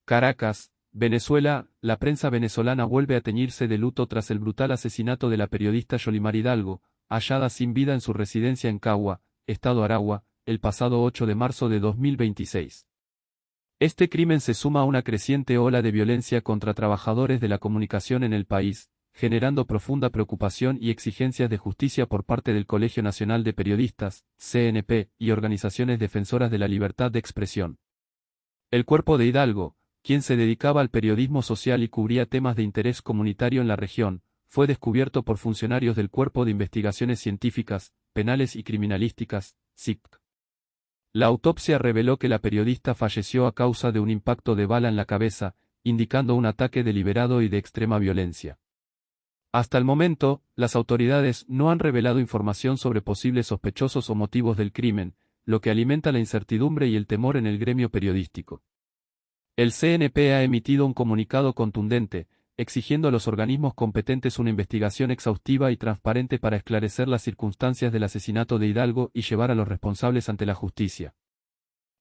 Caracas, Venezuela, la prensa venezolana vuelve a teñirse de luto tras el brutal asesinato de la periodista Yolimar Hidalgo, hallada sin vida en su residencia en Cagua, estado Aragua, el pasado 8 de marzo de 2026. Este crimen se suma a una creciente ola de violencia contra trabajadores de la comunicación en el país, generando profunda preocupación y exigencias de justicia por parte del Colegio Nacional de Periodistas, CNP, y organizaciones defensoras de la libertad de expresión. El cuerpo de Hidalgo, quien se dedicaba al periodismo social y cubría temas de interés comunitario en la región, fue descubierto por funcionarios del Cuerpo de Investigaciones Científicas, Penales y Criminalísticas, CICP. La autopsia reveló que la periodista falleció a causa de un impacto de bala en la cabeza, indicando un ataque deliberado y de extrema violencia. Hasta el momento, las autoridades no han revelado información sobre posibles sospechosos o motivos del crimen, lo que alimenta la incertidumbre y el temor en el gremio periodístico. El CNP ha emitido un comunicado contundente, exigiendo a los organismos competentes una investigación exhaustiva y transparente para esclarecer las circunstancias del asesinato de Hidalgo y llevar a los responsables ante la justicia.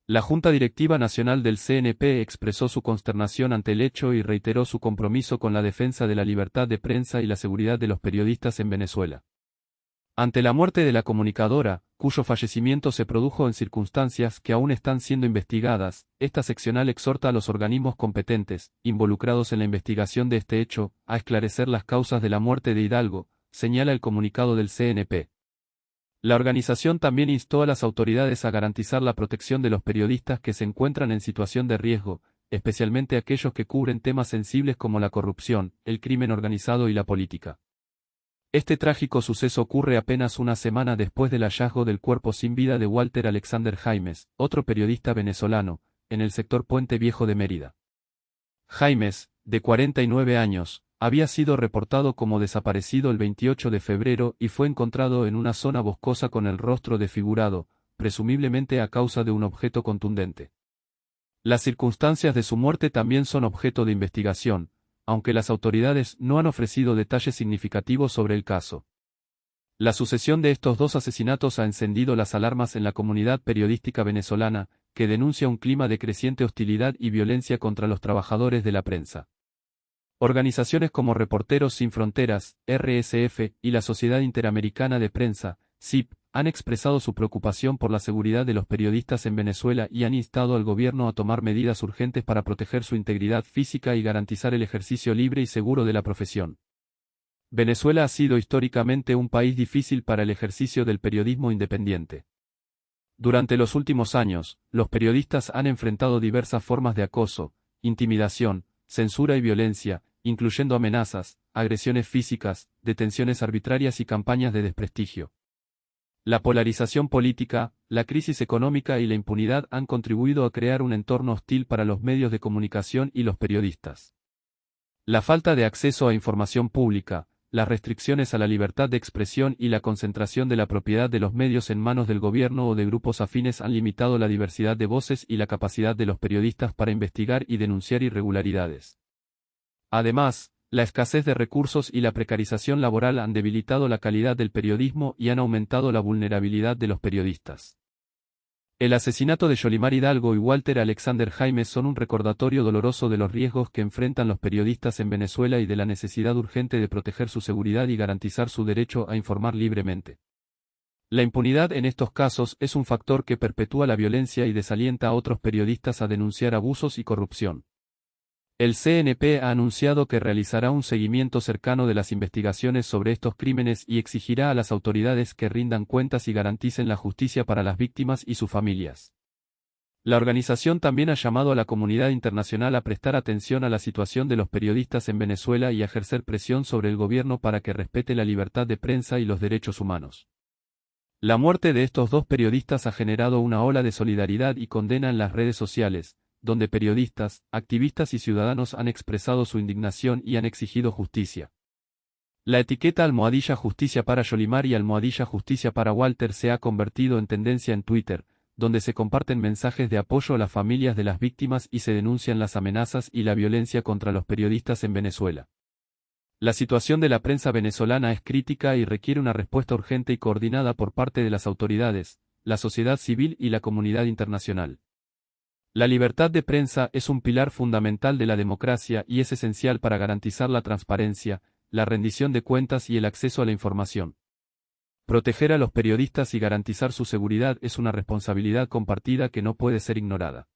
La Junta Directiva Nacional del CNP expresó su consternación ante el hecho y reiteró su compromiso con la defensa de la libertad de prensa y la seguridad de los periodistas en Venezuela. Ante la muerte de la comunicadora, cuyo fallecimiento se produjo en circunstancias que aún están siendo investigadas, esta seccional exhorta a los organismos competentes, involucrados en la investigación de este hecho, a esclarecer las causas de la muerte de Hidalgo, señala el comunicado del CNP. La organización también instó a las autoridades a garantizar la protección de los periodistas que se encuentran en situación de riesgo, especialmente aquellos que cubren temas sensibles como la corrupción, el crimen organizado y la política. Este trágico suceso ocurre apenas una semana después del hallazgo del cuerpo sin vida de Walter Alexander Jaimes, otro periodista venezolano, en el sector Puente Viejo de Mérida. Jaimes, de 49 años, había sido reportado como desaparecido el 28 de febrero y fue encontrado en una zona boscosa con el rostro desfigurado, presumiblemente a causa de un objeto contundente. Las circunstancias de su muerte también son objeto de investigación, aunque las autoridades no han ofrecido detalles significativos sobre el caso. La sucesión de estos dos asesinatos ha encendido las alarmas en la comunidad periodística venezolana, que denuncia un clima de creciente hostilidad y violencia contra los trabajadores de la prensa. Organizaciones como Reporteros Sin Fronteras, RSF, y la Sociedad Interamericana de Prensa, SIP, han expresado su preocupación por la seguridad de los periodistas en Venezuela y han instado al gobierno a tomar medidas urgentes para proteger su integridad física y garantizar el ejercicio libre y seguro de la profesión. Venezuela ha sido históricamente un país difícil para el ejercicio del periodismo independiente. Durante los últimos años, los periodistas han enfrentado diversas formas de acoso, intimidación, censura y violencia, incluyendo amenazas, agresiones físicas, detenciones arbitrarias y campañas de desprestigio. La polarización política, la crisis económica y la impunidad han contribuido a crear un entorno hostil para los medios de comunicación y los periodistas. La falta de acceso a información pública, las restricciones a la libertad de expresión y la concentración de la propiedad de los medios en manos del gobierno o de grupos afines han limitado la diversidad de voces y la capacidad de los periodistas para investigar y denunciar irregularidades. Además, la escasez de recursos y la precarización laboral han debilitado la calidad del periodismo y han aumentado la vulnerabilidad de los periodistas. El asesinato de Yolimar Hidalgo y Walter Alexander Jaimes son un recordatorio doloroso de los riesgos que enfrentan los periodistas en Venezuela y de la necesidad urgente de proteger su seguridad y garantizar su derecho a informar libremente. La impunidad en estos casos es un factor que perpetúa la violencia y desalienta a otros periodistas a denunciar abusos y corrupción. El CNP ha anunciado que realizará un seguimiento cercano de las investigaciones sobre estos crímenes y exigirá a las autoridades que rindan cuentas y garanticen la justicia para las víctimas y sus familias. La organización también ha llamado a la comunidad internacional a prestar atención a la situación de los periodistas en Venezuela y a ejercer presión sobre el gobierno para que respete la libertad de prensa y los derechos humanos. La muerte de estos dos periodistas ha generado una ola de solidaridad y condena en las redes sociales, donde periodistas, activistas y ciudadanos han expresado su indignación y han exigido justicia. La etiqueta _justicia para Yolimar y _justicia para Walter se ha convertido en tendencia en Twitter, donde se comparten mensajes de apoyo a las familias de las víctimas y se denuncian las amenazas y la violencia contra los periodistas en Venezuela. La situación de la prensa venezolana es crítica y requiere una respuesta urgente y coordinada por parte de las autoridades, la sociedad civil y la comunidad internacional. La libertad de prensa es un pilar fundamental de la democracia y es esencial para garantizar la transparencia, la rendición de cuentas y el acceso a la información. Proteger a los periodistas y garantizar su seguridad es una responsabilidad compartida que no puede ser ignorada.